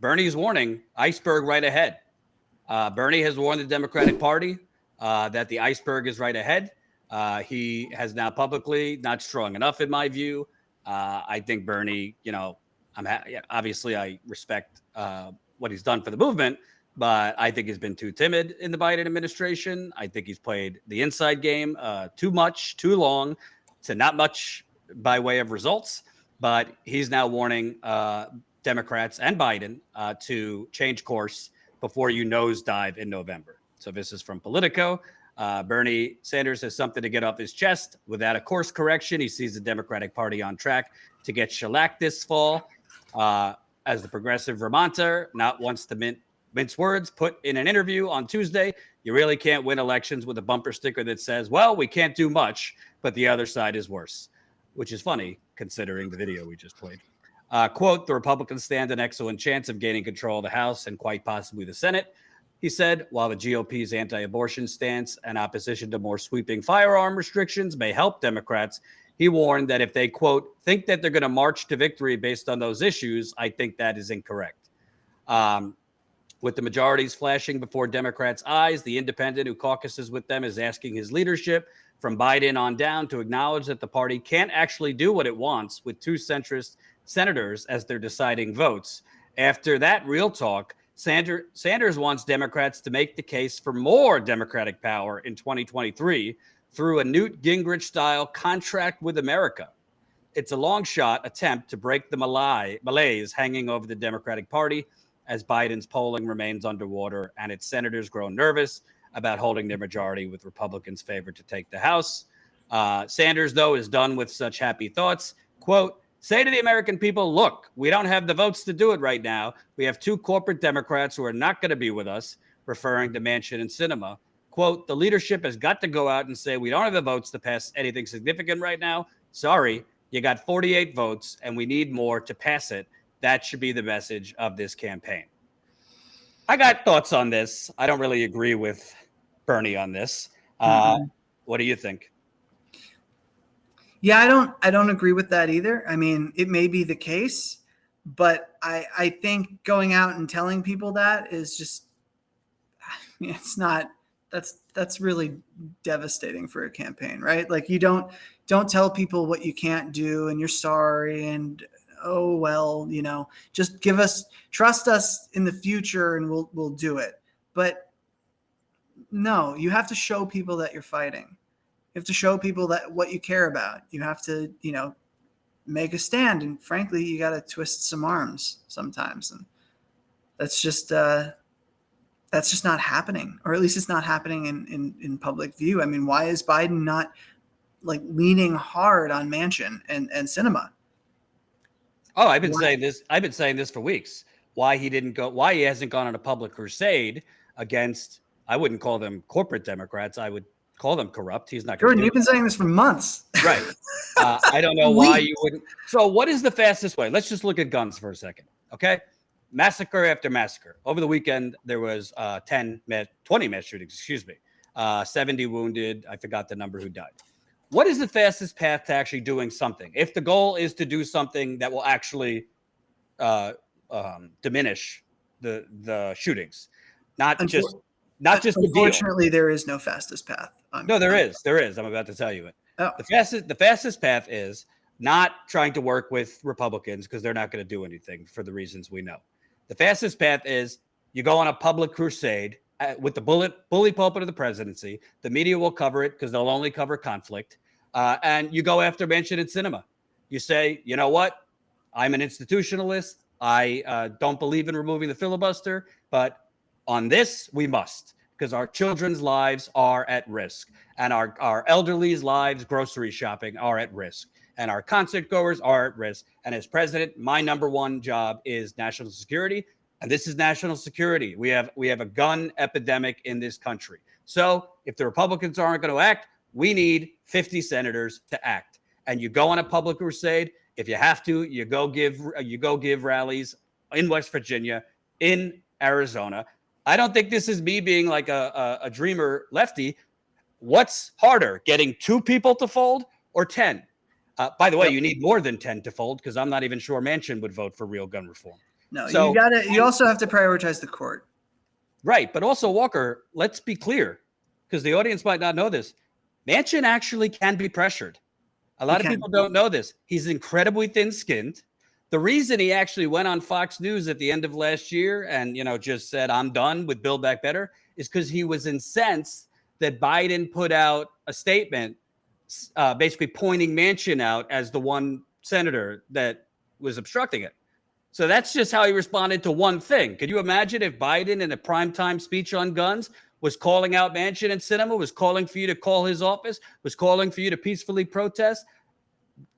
Bernie's warning, iceberg right ahead. Bernie has warned the Democratic Party that the iceberg is right ahead. He has now publicly, not strong enough in my view. I think Bernie, obviously I respect what he's done for the movement, but I think he's been too timid in the Biden administration. I think he's played the inside game too much, too long, to not much by way of results. But he's now warning Democrats and Biden to change course before you nosedive in November. So this is from Politico. Bernie Sanders has something to get off his chest. Without a course correction, he sees the Democratic Party on track to get shellacked this fall. As the progressive Vermonter, not once to mince words, put in an interview on Tuesday, you really can't win elections with a bumper sticker that says, well, we can't do much, but the other side is worse, which is funny considering the video we just played. Quote, the Republicans stand an excellent chance of gaining control of the House and quite possibly the Senate. He said, while the GOP's anti-abortion stance and opposition to more sweeping firearm restrictions may help Democrats, he warned that if they, quote, think that they're going to march to victory based on those issues, I think that is incorrect. With the majorities flashing before Democrats' eyes, the independent who caucuses with them is asking his leadership from Biden on down to acknowledge that the party can't actually do what it wants with two centrist senators as their deciding votes. After that real talk, Sanders wants Democrats to make the case for more Democratic power in 2023 through a Newt Gingrich-style contract with America. It's a long-shot attempt to break the malaise hanging over the Democratic Party as Biden's polling remains underwater and its senators grow nervous about holding their majority with Republicans favored to take the House. Sanders, though, is done with such happy thoughts. Quote, say to the American people, look, we don't have the votes to do it right now. We have two corporate Democrats who are not going to be with us, referring to Manchin and Sinema. Quote, the leadership has got to go out and say, we don't have the votes to pass anything significant right now. Sorry, you got 48 votes and we need more to pass it. That should be the message of this campaign. I got thoughts on this. I don't really agree with Bernie on this. What do you think? Yeah, I don't agree with that either. I mean, it may be the case, but I think going out and telling people that is just, it's not, that's really devastating for a campaign, right? Like you don't tell people what you can't do and you're sorry and, oh, well, just trust us in the future and we'll do it. But no, you have to show people that you're fighting. You have to show people that what you care about. You have to, make a stand. And frankly, you got to twist some arms sometimes. And that's just not happening, or at least it's not happening in public view. I mean, why is Biden not like leaning hard on Manchin and Sinema? Oh, I've been saying this for weeks. Why he hasn't gone on a public crusade against, I wouldn't call them corporate Democrats. I would call them corrupt. He's not. Jordan, you've been saying this for months. Right. I don't know why you wouldn't. So what is the fastest way? Let's just look at guns for a second. Okay. Massacre after massacre. Over the weekend, there was 20 mass shootings, 70 wounded. I forgot the number who died. What is the fastest path to actually doing something? If the goal is to do something that will actually diminish the shootings, not just unfortunately, there is no fastest path. No, there is. I'm about to tell you it. Oh. The fastest path is not trying to work with Republicans because they're not going to do anything for the reasons we know. The fastest path is you go on a public crusade with the bully pulpit of the presidency. The media will cover it because they'll only cover conflict. And you go after Manchin and Sinema. You say, you know what? I'm an institutionalist. I don't believe in removing the filibuster, but on this, we must, because our children's lives are at risk and our elderly's lives, grocery shopping, are at risk. And our concert goers are at risk. And as president, my number one job is national security. And this is national security. We have a gun epidemic in this country. So if the Republicans aren't going to act, we need 50 senators to act. And you go on a public crusade. If you have to, you go give rallies in West Virginia, in Arizona. I don't think this is me being like a dreamer lefty. What's harder, getting 2 people to fold or 10? By the way, you need more than 10 to fold because I'm not even sure Manchin would vote for real gun reform. No, So you also have to prioritize the court. right, but also Walker, let's be clear, because the audience might not know this. Manchin actually can be pressured. A lot of people don't know this. He's incredibly thin-skinned. The reason he actually went on Fox News at the end of last year and, just said, I'm done with Build Back Better is because he was incensed that Biden put out a statement basically pointing Manchin out as the one senator that was obstructing it. So that's just how he responded to one thing. Could you imagine if Biden in a primetime speech on guns was calling out Manchin and Sinema, was calling for you to call his office, was calling for you to peacefully protest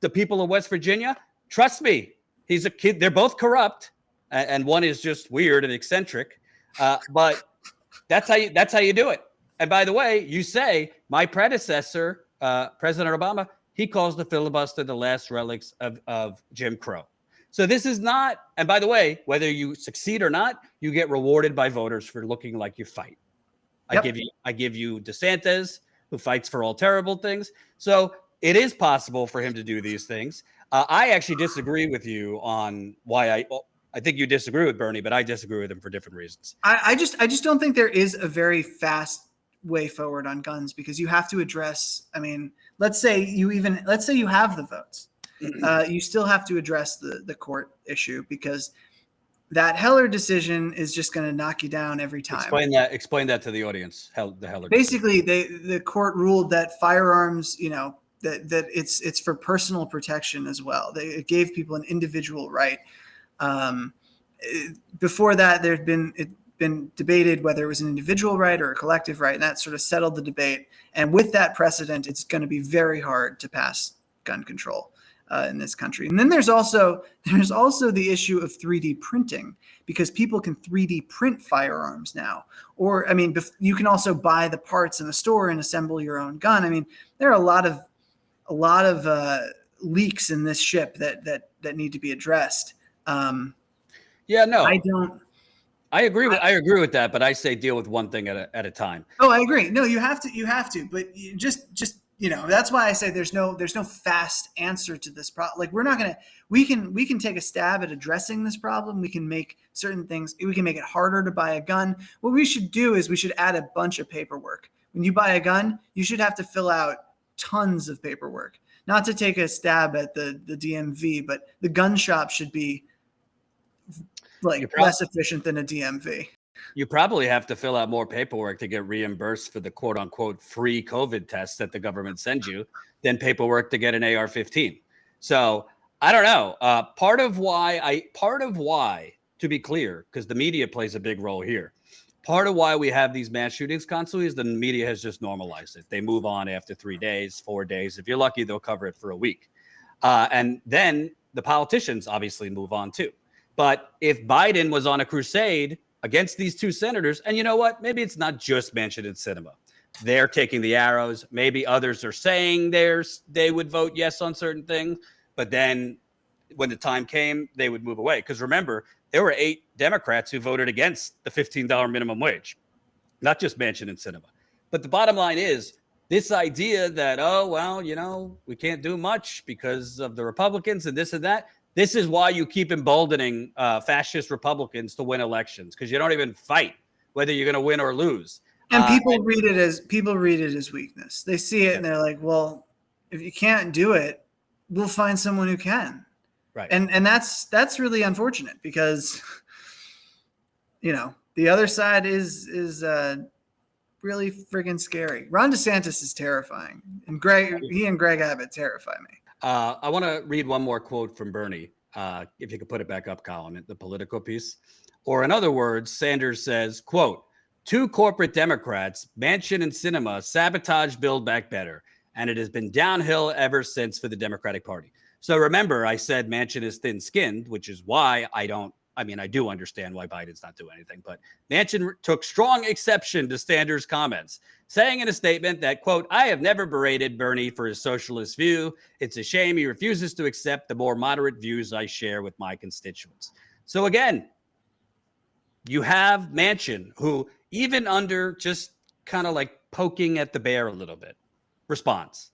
the people of West Virginia? Trust me, he's a kid. They're both corrupt, and one is just weird and eccentric. But that's how you do it. And by the way, you say my predecessor, President Obama, he calls the filibuster the last relics of Jim Crow. So this is not, and by the way, whether you succeed or not, you get rewarded by voters for looking like you fight. Yep. I give you DeSantis, who fights for all terrible things. So it is possible for him to do these things. I actually disagree with you on why I think you disagree with Bernie, but I disagree with him for different reasons. I just don't think there is a very fast way forward on guns, because you have to address, let's say you have the votes. You still have to address the court issue, because that Heller decision is just going to knock you down every time. Explain that to the audience. The Heller basically the court ruled that firearms, that it's for personal protection as well. It gave people an individual right. Before that, there'd been debated whether it was an individual right or a collective right, and that sort of settled the debate. And with that precedent, it's going to be very hard to pass gun control in this country. And then there's also the issue of 3D printing, because people can 3D print firearms now. Or, you can also buy the parts in a store and assemble your own gun. There are a lot of leaks in this ship that need to be addressed. I agree with that, but I say deal with one thing at a time. Oh, I agree. No, you have to, but you just that's why I say there's no fast answer to this problem. Like we can take a stab at addressing this problem. We can make certain things, we can make it harder to buy a gun. What we should do is we should add a bunch of paperwork. When you buy a gun, you should have to fill out tons of paperwork. Not to take a stab at the DMV, but the gun shop should be less efficient than a DMV. You probably have to fill out more paperwork to get reimbursed for the quote unquote free COVID tests that the government sends you than paperwork to get an AR-15. So I don't know. Part of why, to be clear, because the media plays a big role here. Part of why we have these mass shootings constantly is the media has just normalized it. They move on after 3 days, 4 days. If you're lucky, they'll cover it for a week. And then the politicians obviously move on too. But if Biden was on a crusade against these two senators, and you know what? Maybe it's not just Manchin and Sinema. They're taking the arrows. Maybe others are saying they would vote yes on certain things, but then when the time came, they would move away. Because remember, there were 8 Democrats who voted against the $15 minimum wage, not just Manchin and Sinema. But the bottom line is this idea that, we can't do much because of the Republicans and this and that. This is why you keep emboldening fascist Republicans to win elections, because you don't even fight whether you're going to win or lose. And people read it as weakness. They see it and they're like, well, if you can't do it, we'll find someone who can. Right. And that's really unfortunate, because the other side is really friggin' scary. Ron DeSantis is terrifying, and Greg Abbott terrify me. I want to read one more quote from Bernie, if you could put it back up, Colin, the Politico piece. Or in other words, Sanders says, quote, 2 corporate Democrats, Manchin and Sinema, sabotage Build Back Better, and it has been downhill ever since for the Democratic Party. So remember, I said Manchin is thin-skinned, which is why I do understand why Biden's not doing anything, but Manchin took strong exception to Sanders' comments, saying in a statement that, quote, I have never berated Bernie for his socialist view. It's a shame he refuses to accept the more moderate views I share with my constituents. So again, you have Manchin, who even under just kind of like poking at the bear a little bit, responds.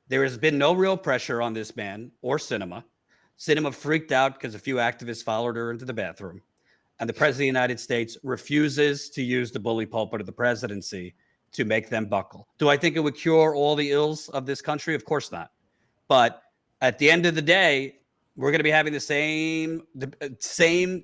There has been no real pressure on this man or Sinema. Sinema freaked out because a few activists followed her into the bathroom. And the president of the United States refuses to use the bully pulpit of the presidency to make them buckle. Do I think it would cure all the ills of this country? Of course not. But at the end of the day, we're going to be having the same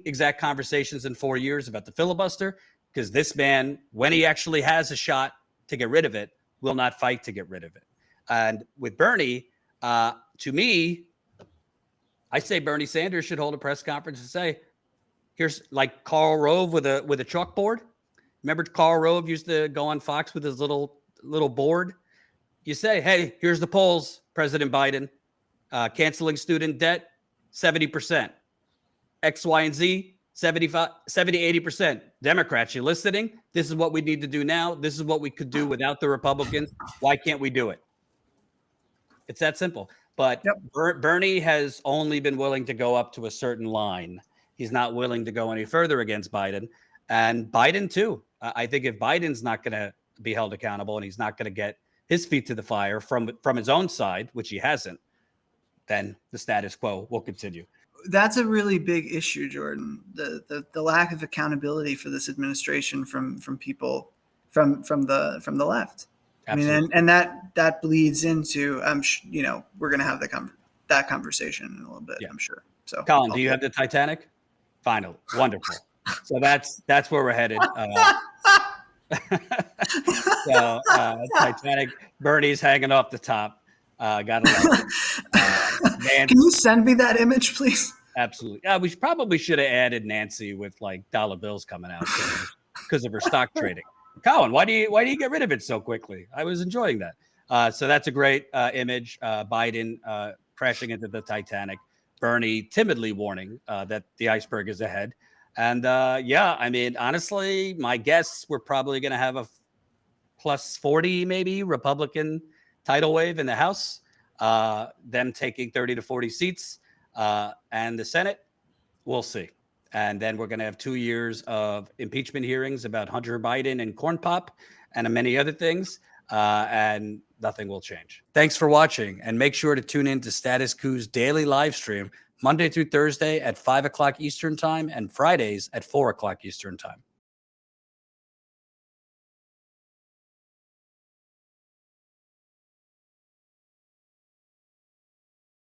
exact conversations in 4 years about the filibuster, because this man, when he actually has a shot to get rid of it, will not fight to get rid of it. And with Bernie, to me, I say Bernie Sanders should hold a press conference and say, here's like Karl Rove with a chalkboard. Remember Karl Rove used to go on Fox with his little board? You say, hey, here's the polls, President Biden. Canceling student debt, 70%. X, Y, and Z, 70, 80%. Democrats, you listening? This is what we need to do now. This is what we could do without the Republicans. Why can't we do it? It's that simple. But Bernie has only been willing to go up to a certain line. He's not willing to go any further against Biden. And Biden, too. I think if Biden's not going to be held accountable and he's not going to get his feet to the fire from his own side, which he hasn't, then the status quo will continue. That's a really big issue, Jordan. The lack of accountability for this administration from people from the left. Absolutely. I mean, and that bleeds into we're going to have that conversation in a little bit. Yeah. I'm sure. So, Colin, do you have the Titanic? Finally, wonderful. So that's where we're headed. Titanic, Bernie's hanging off the top. Got to Can you send me that image, please? Absolutely. We probably should have added Nancy with like dollar bills coming out because of her stock trading. Colin, why do you get rid of it so quickly? I was enjoying that. So that's a great image. Biden crashing into the Titanic. Bernie timidly warning that the iceberg is ahead. And I mean, honestly, my guess we're probably going to have a plus 40 maybe Republican tidal wave in the House, them taking 30 to 40 seats, and the Senate, we'll see. And then we're going to have 2 years of impeachment hearings about Hunter Biden and Corn Pop and many other things, and nothing will change. Thanks for watching, and make sure to tune in to Status Coup's daily live stream Monday through Thursday at 5 o'clock Eastern Time and Fridays at 4 o'clock Eastern Time.